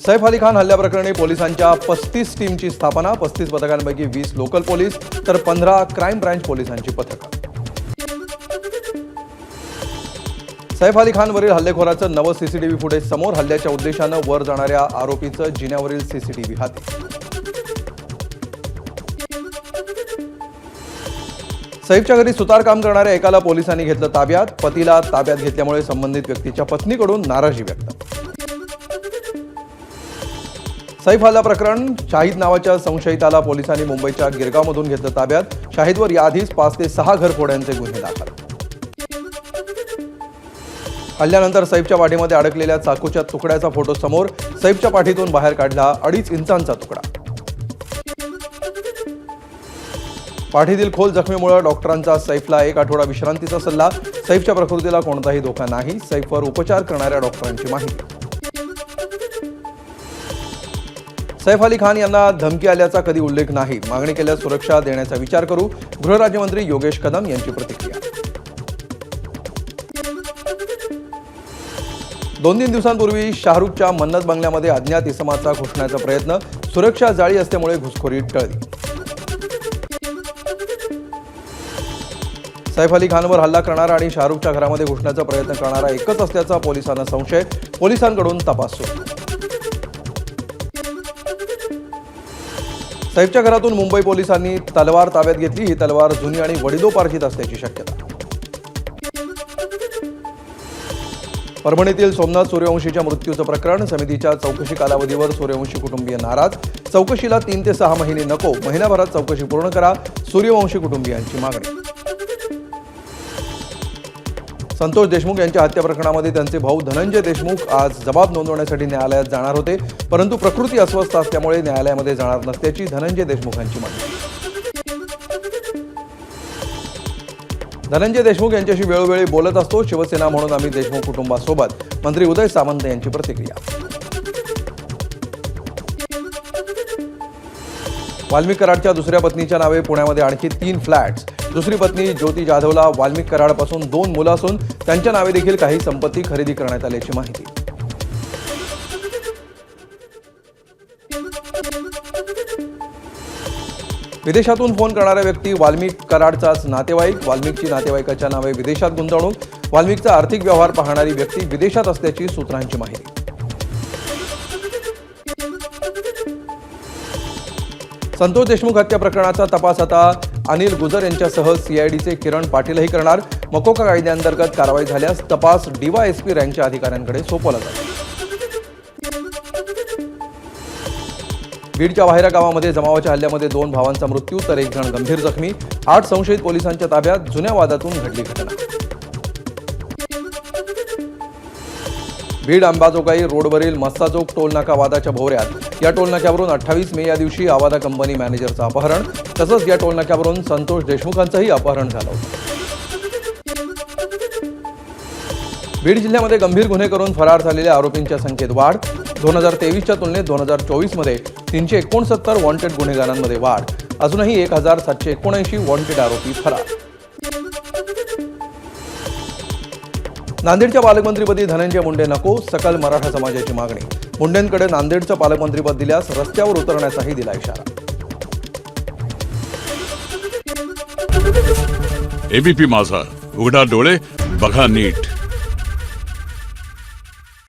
सैफ अली खान हल्ल्याप्रकरणी पोलिसांच्या 35 टीमची स्थापना, 35 पथकांपैकी 20 लोकल पोलीस तर 15 क्राईम ब्रांच पोलिसांची पथकं. सैफ अली खानवरील हल्लेखोराचं नवं सीसीटीव्ही फुटेज समोर. हल्ल्याच्या उद्देशानं वर जाणाऱ्या आरोपीचं जिन्यावरील सीसीटीव्ही हाती. सैफच्या घरी सुतारकाम करणाऱ्या एकाला पोलिसांनी घेतलं ताब्यात. पतीला ताब्यात घेतल्यामुळे संबंधित व्यक्तीच्या पत्नीकडून नाराजी व्यक्त. सैफ हल्ला प्रकरण. शाहिद नावाच्या संशयिताला पोलिसांनी मुंबईच्या गिरगावमधून घेतलं ताब्यात. शाहिदवर याआधीच 5 ते 6 घरफोड्यांचे गुन्हे दाखल. हल्ल्यानंतर सैफच्या पाठीमध्ये अडकलेल्या चाकूच्या तुकड्याचा फोटो समोर. सैफच्या पाठीतून बाहेर काढला 2.5 इंचांचा तुकडा. पाठीतील खोल जखमीमुळे डॉक्टरांचा सैफला 1 आठवडा विश्रांतीचा सल्ला. सैफच्या प्रकृतीला कोणताही धोका नाही. सैफवर उपचार करणाऱ्या डॉक्टरांची माहिती. सैफ अली खान यांना धमकी आल्याचा कधी उल्लेख नाही. मागणी केल्यास सुरक्षा देण्याचा विचार करू. गृहराज्यमंत्री योगेश कदम यांची प्रतिक्रिया. 2-3 दिवसांपूर्वी शाहरुखच्या मन्नत बंगल्यामध्ये अज्ञात इसमाचा घुसण्याचा प्रयत्न. सुरक्षा जाळी असल्यामुळे घुसखोरी टळली. सैफ अली खानवर हल्ला करणारा आणि शाहरुखच्या घरामध्ये घुसण्याचा प्रयत्न करणारा एकच असल्याचा पोलिसांना संशय. पोलिसांकडून तपास सुरू. सैफच्या घरातून मुंबई पोलिसांनी तलवार ताब्यात घेतली. ही तलवार जुनी आणि वडिलोपार्जित असल्याची शक्यता. परभणीतील सोमनाथ सूर्यवंशीच्या मृत्यूचं प्रकरण. समितीच्या चौकशी कालावधीवर सूर्यवंशी कुटुंबीय नाराज. चौकशीला 3 ते 6 महिने नको. महिनाभरात चौकशी पूर्ण करा. सूर्यवंशी कुटुंबियांची मागणी. संतोष देशमुख यांच्या हत्या प्रकरणामध्ये त्यांचे भाऊ धनंजय देशमुख आज जबाब नोंदवण्यासाठी न्यायालयात जाणार होते, परंतु प्रकृती अस्वस्थ असल्यामुळे न्यायालयामध्ये जाणार नसल्याची धनंजय देशमुखांची मागणी. धनंजय देशमुख यांच्याशी वेळोवेळी बोलत असतो. शिवसेना म्हणून आम्ही देशमुख कुटुंबासोबत. मंत्री उदय सामंत यांची प्रतिक्रिया. वाल्मिक कराडच्या दुसऱ्या पत्नीच्या नावे पुण्यामध्ये आणखी 3 फ्लॅट्स. दुसरी पत्नी ज्योती जाधवला वाल्मिक कराडपासून 2 मुलं असून त्यांच्या नावे देखील काही संपत्ती खरेदी करण्यात आल्याची माहिती. विदेशातून फोन करणारा व्यक्ती वाल्मिक कराडचाच नातेवाईक. वाल्मिकची नातेवाईकाच्या नावे विदेशात गुंतवणूक. वाल्मिकचा आर्थिक व्यवहार पाहणारी व्यक्ती विदेशात असल्याची सूत्रांची माहिती. संतोष देशमुख हत्या प्रकरणाचा तपास आता अनिल गुजर यांच्यासह सीआयडीचे किरण पाटीलही करणार. मकोका कायद्याअंतर्गत कारवाई झाल्यास तपास डीवायएसपी रँकच्या अधिकाऱ्यांकडे सोपवला जाईल. बीडच्या वाहेरा गावामध्ये जमावाच्या हल्ल्यामध्ये 2 भावांचा मृत्यू तर 1 जण गंभीर जखमी. 8 संशयित पोलिसांच्या ताब्यात. जुन्या वादातून घडली घटना. बीड अंबाजोगाई रोडवरील मस्सा चौक टोलनाका वादाच्या भोवऱ्यात. या टोलनाक्यावरून 28 मे या दिवशी आवादा कंपनी मॅनेजरचं अपहरण. तसंच या टोलनाक्यावरून संतोष देशमुखांचंही अपहरण झालं होतं. बीड जिल्ह्यामध्ये गंभीर गुन्हे करून फरार झालेल्या आरोपींच्या संख्येत वाढ. 2023च्या तुलनेत 2024मध्ये 369 वॉन्टेड गुन्हेगारांमध्ये वाढ. अजूनही 1779 वॉन्टेड आरोपी फरार. नांदेडच्या पालकमंत्रीपदी धनंजय मुंडे नको. सकल मराठा समाजाची मागणी. मुंडेंकडे नांदेडचं पालकमंत्रीपद दिल्यास रस्त्यावर उतरण्याचाही दिला इशारा. एबीपी माझा, उघडा डोळे बघा नीट.